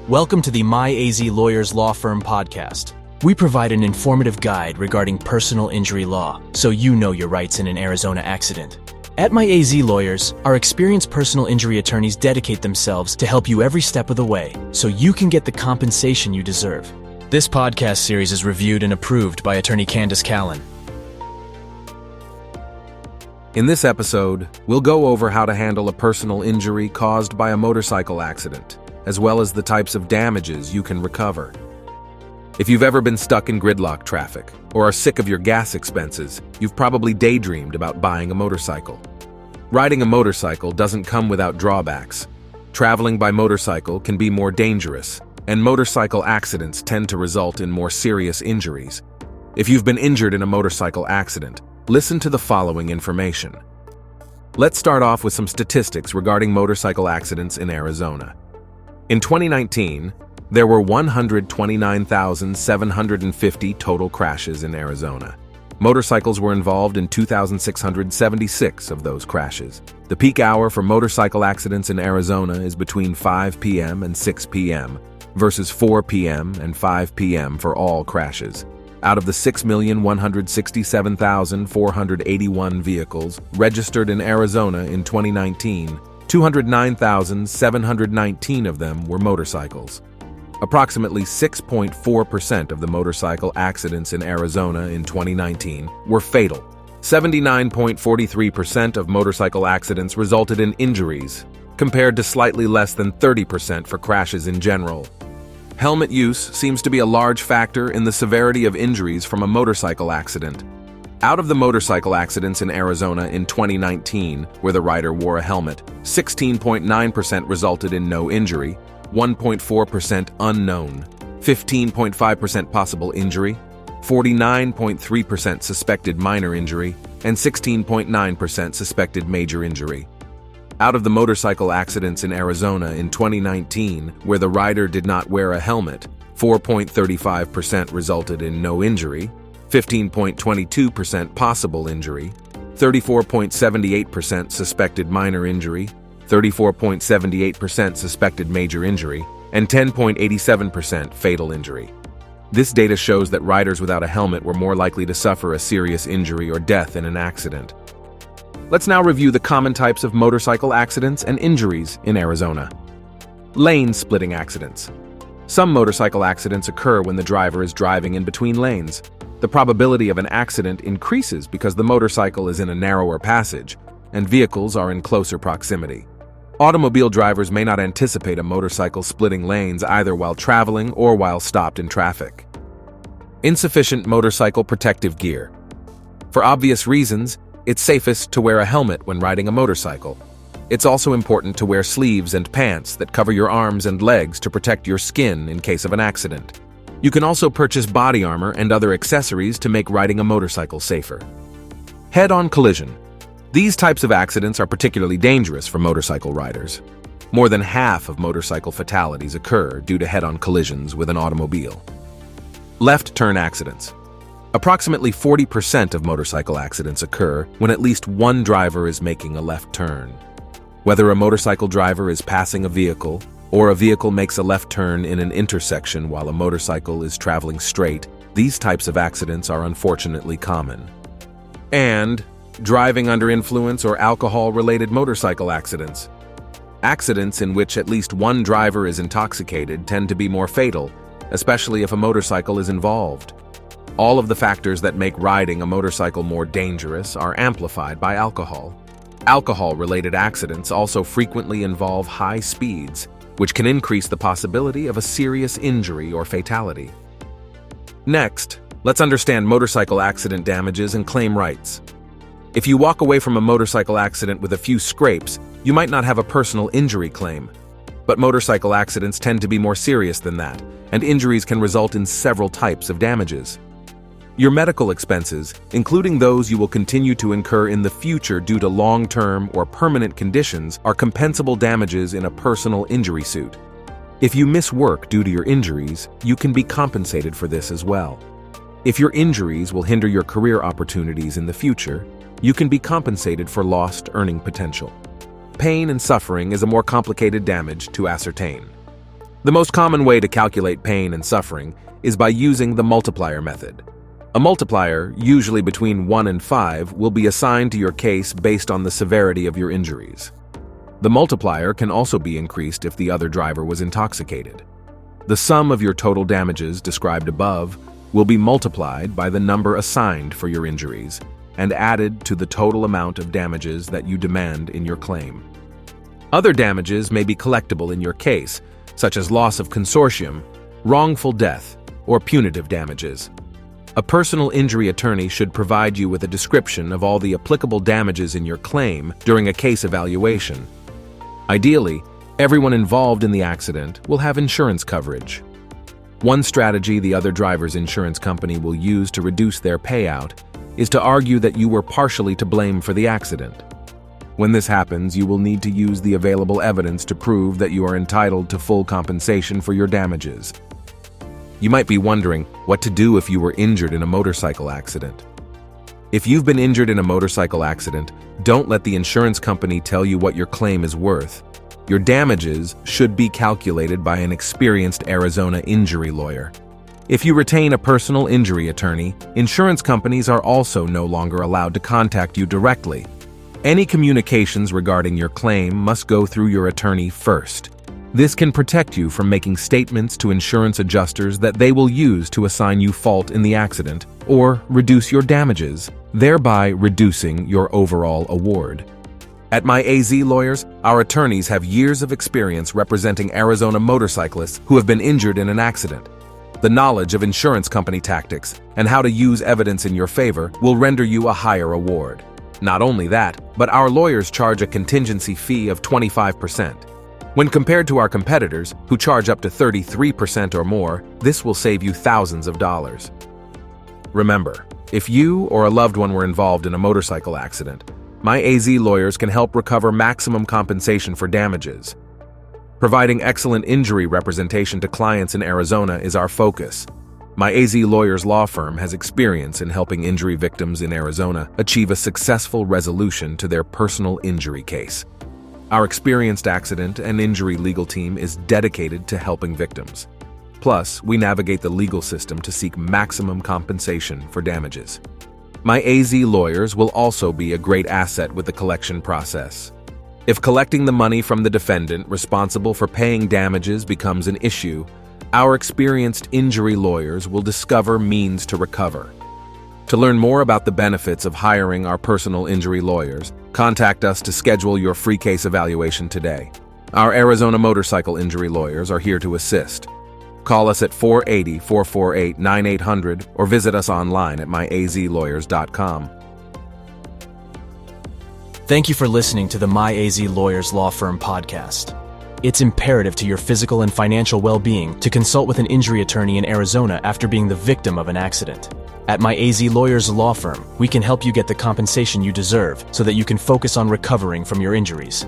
Welcome to the MyAZ Lawyers Law Firm podcast. We provide an informative guide regarding personal injury law, so you know your rights in an Arizona accident. At MyAZ Lawyers, our experienced personal injury attorneys dedicate themselves to help you every step of the way, so you can get the compensation you deserve. This podcast series is reviewed and approved by attorney Candace Callan. In this episode, we'll go over how to handle a personal injury caused by a motorcycle accident, as well as the types of damages you can recover. If you've ever been stuck in gridlock traffic or are sick of your gas expenses, you've probably daydreamed about buying a motorcycle. Riding a motorcycle doesn't come without drawbacks. Traveling by motorcycle can be more dangerous, and motorcycle accidents tend to result in more serious injuries. If you've been injured in a motorcycle accident, listen to the following information. Let's start off with some statistics regarding motorcycle accidents in Arizona. In 2019, there were 129,750 total crashes in Arizona. Motorcycles were involved in 2,676 of those crashes. The peak hour for motorcycle accidents in Arizona is between 5 p.m. and 6 p.m. versus 4 p.m. and 5 p.m. for all crashes. Out of the 6,167,481 vehicles registered in Arizona in 2019, 209,719 of them were motorcycles. Approximately 6.4% of the motorcycle accidents in Arizona in 2019 were fatal. 79.43% of motorcycle accidents resulted in injuries, compared to slightly less than 30% for crashes in general. Helmet use seems to be a large factor in the severity of injuries from a motorcycle accident. Out of the motorcycle accidents in Arizona in 2019, where the rider wore a helmet, 16.9% resulted in no injury, 1.4% unknown, 15.5% possible injury, 49.3% suspected minor injury, and 16.9% suspected major injury. Out of the motorcycle accidents in Arizona in 2019, where the rider did not wear a helmet, 4.35% resulted in no injury, 15.22% possible injury, 34.78% suspected minor injury, 34.78% suspected major injury, and 10.87% fatal injury. This data shows that riders without a helmet were more likely to suffer a serious injury or death in an accident. Let's now review the common types of motorcycle accidents and injuries in Arizona. Lane-splitting accidents. Some motorcycle accidents occur when the driver is driving in between lanes. The probability of an accident increases because the motorcycle is in a narrower passage and vehicles are in closer proximity. Automobile drivers may not anticipate a motorcycle splitting lanes either while traveling or while stopped in traffic. Insufficient motorcycle protective gear. For obvious reasons, it's safest to wear a helmet when riding a motorcycle. It's also important to wear sleeves and pants that cover your arms and legs to protect your skin in case of an accident. You can also purchase body armor and other accessories to make riding a motorcycle safer. Head-on collision. These types of accidents are particularly dangerous for motorcycle riders. More than half of motorcycle fatalities occur due to head-on collisions with an automobile. Left turn accidents. Approximately 40% of motorcycle accidents occur when at least one driver is making a left turn. Whether a motorcycle driver is passing a vehicle or a vehicle makes a left turn in an intersection while a motorcycle is traveling straight, these types of accidents are unfortunately common. And driving under influence or alcohol-related motorcycle accidents. Accidents in which at least one driver is intoxicated tend to be more fatal, especially if a motorcycle is involved. All of the factors that make riding a motorcycle more dangerous are amplified by alcohol. Alcohol-related accidents also frequently involve high speeds, which can increase the possibility of a serious injury or fatality. Next, let's understand motorcycle accident damages and claim rights. If you walk away from a motorcycle accident with a few scrapes, you might not have a personal injury claim. But motorcycle accidents tend to be more serious than that, and injuries can result in several types of damages. Your medical expenses, including those you will continue to incur in the future due to long-term or permanent conditions, are compensable damages in a personal injury suit. If you miss work due to your injuries, you can be compensated for this as well. If your injuries will hinder your career opportunities in the future, you can be compensated for lost earning potential. Pain and suffering is a more complicated damage to ascertain. The most common way to calculate pain and suffering is by using the multiplier method. A multiplier, usually between 1 and 5, will be assigned to your case based on the severity of your injuries. The multiplier can also be increased if the other driver was intoxicated. The sum of your total damages described above will be multiplied by the number assigned for your injuries and added to the total amount of damages that you demand in your claim. Other damages may be collectible in your case, such as loss of consortium, wrongful death, or punitive damages. A personal injury attorney should provide you with a description of all the applicable damages in your claim during a case evaluation. Ideally, everyone involved in the accident will have insurance coverage. One strategy the other driver's insurance company will use to reduce their payout is to argue that you were partially to blame for the accident. When this happens, you will need to use the available evidence to prove that you are entitled to full compensation for your damages. You might be wondering what to do if you were injured in a motorcycle accident. If you've been injured in a motorcycle accident, don't let the insurance company tell you what your claim is worth. Your damages should be calculated by an experienced Arizona injury lawyer. If you retain a personal injury attorney, insurance companies are also no longer allowed to contact you directly. Any communications regarding your claim must go through your attorney first. This can protect you from making statements to insurance adjusters that they will use to assign you fault in the accident or reduce your damages, thereby reducing your overall award. At My AZ Lawyers, our attorneys have years of experience representing Arizona motorcyclists who have been injured in an accident. The knowledge of insurance company tactics and how to use evidence in your favor will render you a higher award. Not only that, but our lawyers charge a contingency fee of 25%. When compared to our competitors, who charge up to 33% or more, this will save you thousands of dollars. Remember, if you or a loved one were involved in a motorcycle accident, My AZ Lawyers can help recover maximum compensation for damages. Providing excellent injury representation to clients in Arizona is our focus. My AZ Lawyers law firm has experience in helping injury victims in Arizona achieve a successful resolution to their personal injury case. Our experienced accident and injury legal team is dedicated to helping victims. Plus, we navigate the legal system to seek maximum compensation for damages. My AZ Lawyers will also be a great asset with the collection process. If collecting the money from the defendant responsible for paying damages becomes an issue, our experienced injury lawyers will discover means to recover. To learn more about the benefits of hiring our personal injury lawyers, contact us to schedule your free case evaluation today. Our Arizona motorcycle injury lawyers are here to assist. Call us at 480-448-9800 or visit us online at myazlawyers.com. Thank you for listening to the My AZ Lawyers Law Firm podcast. It's imperative to your physical and financial well-being to consult with an injury attorney in Arizona after being the victim of an accident. At My AZ Lawyers Law Firm, we can help you get the compensation you deserve so that you can focus on recovering from your injuries.